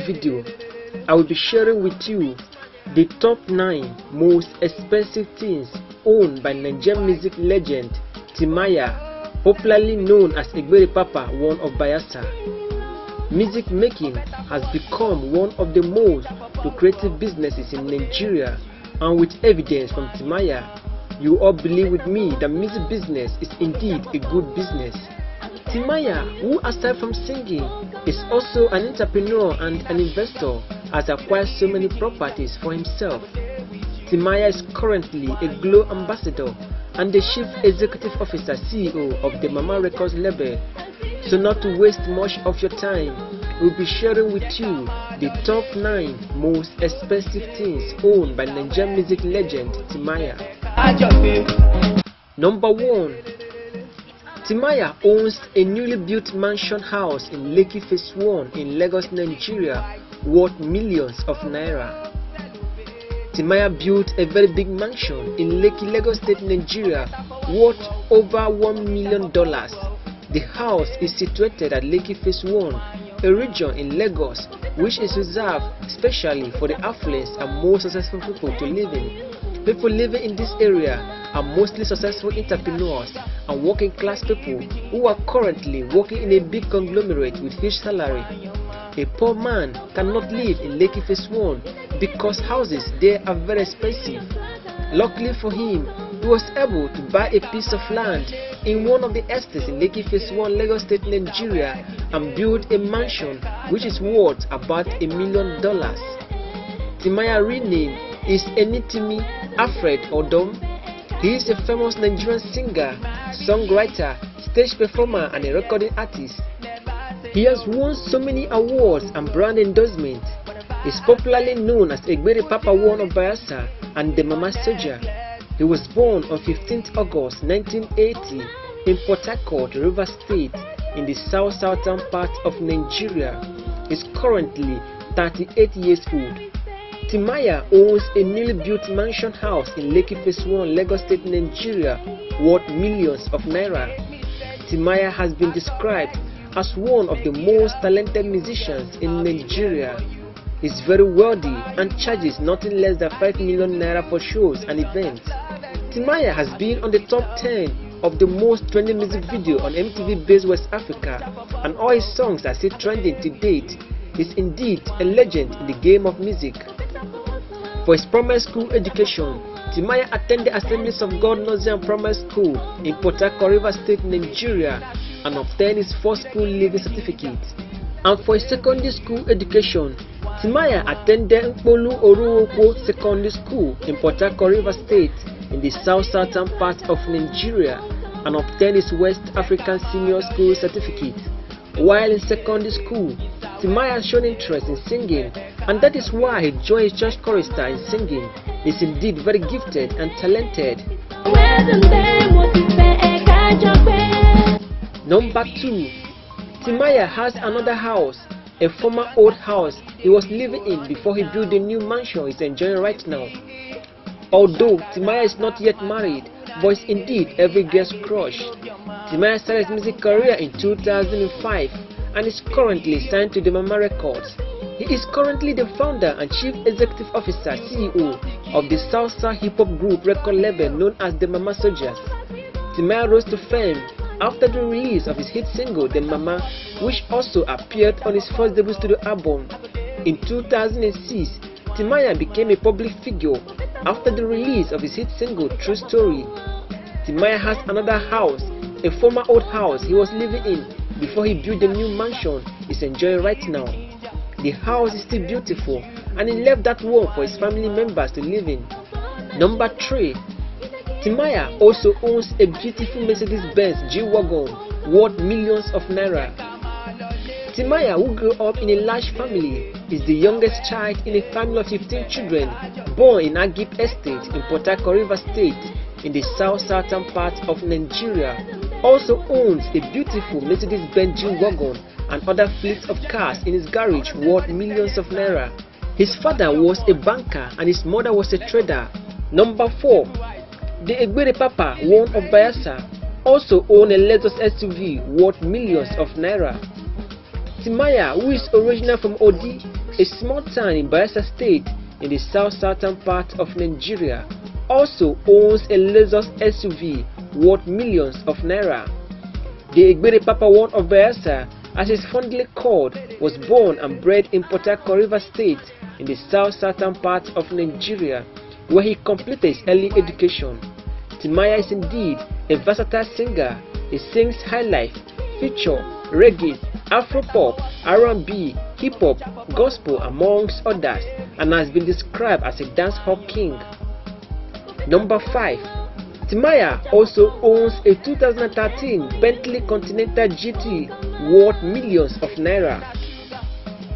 video, I will be sharing with you the top 9 most expensive things owned by Nigerian music legend Timaya, popularly known as Egbere Papa, one of Bayelsa. Music making has become one of the most lucrative businesses in Nigeria, and with evidence from Timaya, you all believe with me that music business is indeed a good business. Timaya, who aside from singing is also an entrepreneur and an investor, has acquired so many properties for himself. Timaya is currently a Glow ambassador and the chief executive officer CEO of the Mama Records label. So not to waste much of your time, we'll be sharing with you the top 9 most expensive things owned by Nigerian music legend Timaya. Number 1. Timaya owns a newly built mansion house in Lekki Phase 1 in Lagos, Nigeria, worth millions of naira. Timaya built a very big mansion in Lekki, Lagos State, Nigeria, worth over $1 million. The house is situated at Lekki Phase 1, a region in Lagos which is reserved specially for the affluent and most successful people to live in. People living in this area are mostly successful entrepreneurs and working class people who are currently working in a big conglomerate with huge salary. A poor man cannot live in Lekki Phase 1 because houses there are very expensive. Luckily for him, he was able to buy a piece of land in one of the estates in Lekki Phase 1, Lagos State, Nigeria, and build a mansion which is worth about $1 million. Timaya's real name is Enitimi Alfred Odom. He is a famous Nigerian singer, songwriter, stage performer, and a recording artist. He has won so many awards and brand endorsements. He is popularly known as Egbere Papa, one of Bayelsa, and the Mama Soldier. He was born on 15th August 1980 in Port Harcourt, Rivers State, in the southern part of Nigeria. He is currently 38 years old. Timaya owns a newly built mansion house in Lekki Phase 1, Lagos State, Nigeria, worth millions of naira. Timaya has been described as one of the most talented musicians in Nigeria. He is very wealthy and charges nothing less than 5 million naira for shows and events. Timaya has been on the top 10 of the most trending music video on MTV based West Africa, and all his songs are still trending to date. He is indeed a legend in the game of music. For his primary school education, Timaya attended Assemblies of God Nursery and Primary School in Port Harcourt, Rivers State, Nigeria, and obtained his first school leaving certificate. And for his secondary school education, Timaya attended Nkpolu Oruwoko Secondary School in Port Harcourt, Rivers State, in the southern part of Nigeria, and obtained his West African Senior School certificate. While in secondary school, Timaya has shown interest in singing, and that is why he joined his church chorister in singing. He is indeed very gifted and talented. Number 2. Timaya has another house, a former old house he was living in before he built the new mansion he is enjoying right now. Although Timaya is not yet married, but is indeed every girl's crush. Timaya started his music career in 2005 and is currently signed to the Mama Records. He is currently the founder and chief executive officer CEO of the salsa hip-hop group record label known as the Mama Soldiers. Timaya rose to fame after the release of his hit single The Mama, which also appeared on his first debut studio album. In 2006, Timaya became a public figure after the release of his hit single True Story. Timaya has another house, a former old house he was living in before he built the new mansion he's enjoying right now. The house is still beautiful, and he left that one for his family members to live in. Number 3. Timaya also owns a beautiful Mercedez Benz G Wagon worth millions of naira. Timaya, who grew up in a large family, is the youngest child in a family of 15 children born in Agip Estate in Port Harcourt, Rivers State, in the southern part of Nigeria. Also owns a beautiful Mercedez Benz G Wagon and other fleets of cars in his garage worth millions of naira. His father was a banker and his mother was a trader. Number 4. The Egbere Papa, one of Bayelsa, also owned a Lexus SUV worth millions of naira. Timaya, who is originally from Odi, a small town in Bayelsa State in the southern part of Nigeria, also owns a Lexus SUV worth millions of naira. The Egbere Papa One of Bayelsa, as is fondly called, was born and bred in Port Harcourt River State in the southern part of Nigeria, where he completed his early education. Timaya is indeed a versatile singer. He sings highlife, feature, reggae, Afropop, R&B, hip-hop, gospel amongst others, and has been described as a dancehall king. Number 5. Timaya also owns a 2013 Bentley Continental GT worth millions of naira.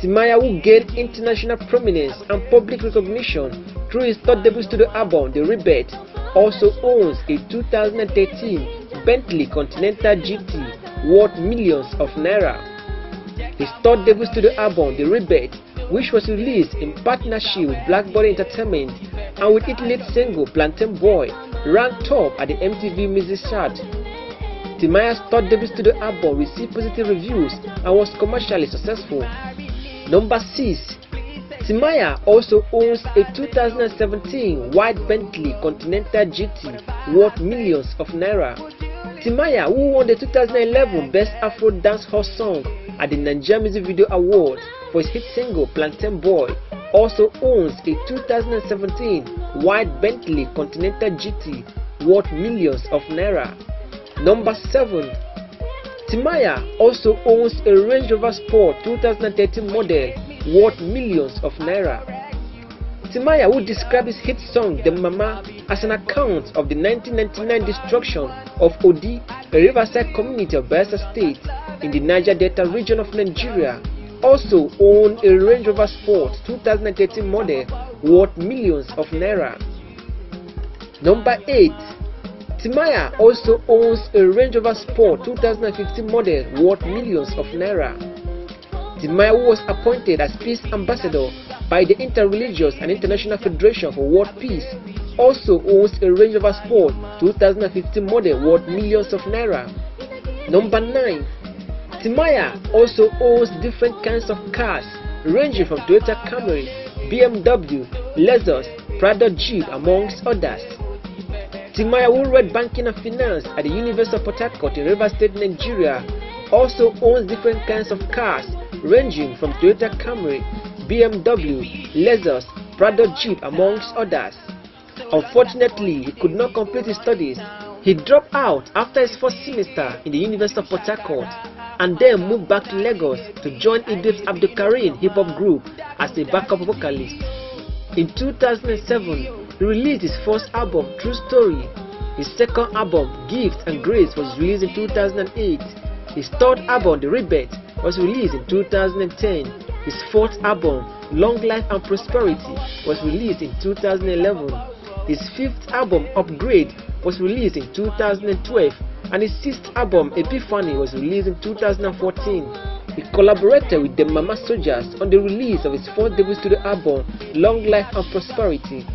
Timaya, who gained international prominence and public recognition through his third debut studio album, The Rebirth, also owns a 2013 Bentley Continental GT worth millions of naira. His third debut studio album, The Rebirth, which was released in partnership with Blackbody Entertainment and with its lead single Plantain Boy, ranked top at the MTV Music Chart. Timaya's third debut studio album received positive reviews and was commercially successful. Number 6. Timaya also owns a 2017 White Bentley Continental GT worth millions of naira. Timaya, who won the 2011 Best Afro Dancehall Song at the Nigeria Music Video Awards for his hit single Plantain Boy, also owns a 2017 White Bentley Continental GT worth millions of naira. Number 7. Timaya also owns a Range Rover Sport 2013 model worth millions of naira. Timaya, who described his hit song The Mama as an account of the 1999 destruction of Odi, a riverside community of Bayelsa State in the Niger Delta region of Nigeria, also owned a Range Rover Sport 2013 model worth millions of naira. Number 8. Timaya also owns a Range Rover Sport 2015 model worth millions of naira. Timaya, who was appointed as Peace Ambassador by the Interreligious and International Federation for World Peace, also owns a Range Rover Sport 2015 model worth millions of naira. Number 9. Timaya also owns different kinds of cars ranging from Toyota Camry, BMW, Lexus, Prado Jeep amongst others. Timaya, who read banking and finance at the University of Port Harcourt in River State, Nigeria, also owns different kinds of cars ranging from Toyota Camry, BMW, Lexus, Prado Jeep amongst others. Unfortunately, he could not complete his studies. He dropped out after his first semester in the University of Port Harcourt and then moved back to Lagos to join Idris Abdulkarim hip-hop group as a backup vocalist. In 2007, he released his first album, True Story. His second album, Gift and Grace, was released in 2008. His third album, The Rebirth, was released in 2010. His fourth album, Long Life and Prosperity, was released in 2011. His fifth album, Upgrade, was released in 2012, and his sixth album, Epiphany, was released in 2014. He collaborated with the Mama Soldiers on the release of his fourth debut studio album, Long Life and Prosperity.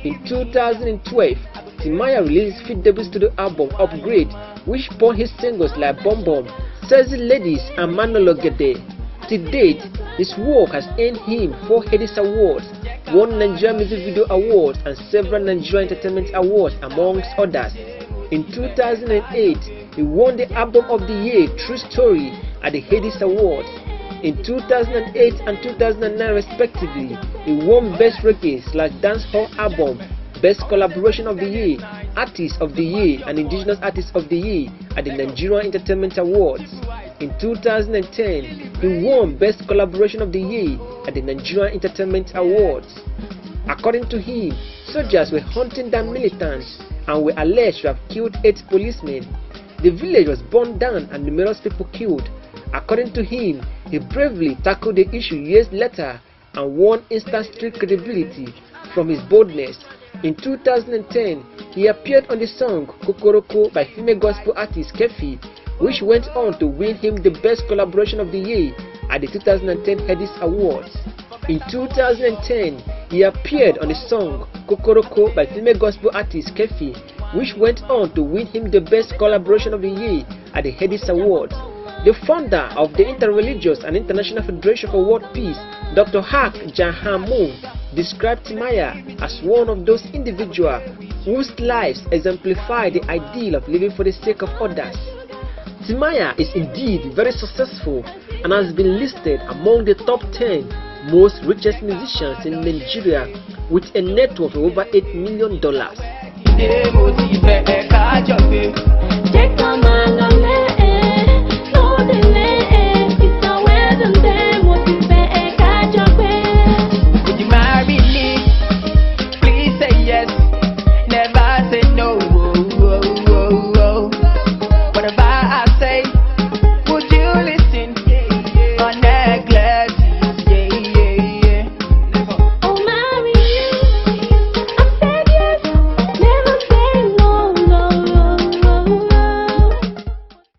In 2012, Timaya released his fifth debut studio album, Upgrade, which spawned his singles like Bom Bom, Sexy Ladies, and Manologede. To date, his work has earned him 4 Headies Awards, 1 Nigeria Music Video Awards, and several Nigeria Entertainment Awards amongst others. In 2008, he won the Album of the Year True Story at the Headies Awards. In 2008 and 2009 respectively, he won Best Reggae/Dancehall Album, Best Collaboration of the Year, Artist of the Year, and Indigenous Artist of the Year at the Nigerian Entertainment Awards. In 2010, he won Best Collaboration of the Year at the Nigerian Entertainment Awards. According to him, soldiers were hunting down militants and were alleged to have killed 8 policemen. The village was burned down and numerous people killed. According to him, he bravely tackled the issue years later and won instant street credibility from his boldness. In 2010, he appeared on the song Kokoroko by female gospel artist Kefi, which went on to win him the Best Collaboration of the Year at the 2010 Headies Awards. In 2010, he appeared on the song Kokoroko by female gospel artist Kefi, which went on to win him the Best Collaboration of the Year at the Headies Awards. The founder of the Interreligious and International Federation for World Peace, Dr. Haq Jahamoon, described Timaya as one of those individuals whose lives exemplify the ideal of living for the sake of others. Timaya is indeed very successful and has been listed among the top 10 most richest musicians in Nigeria with a net worth of over $8 million.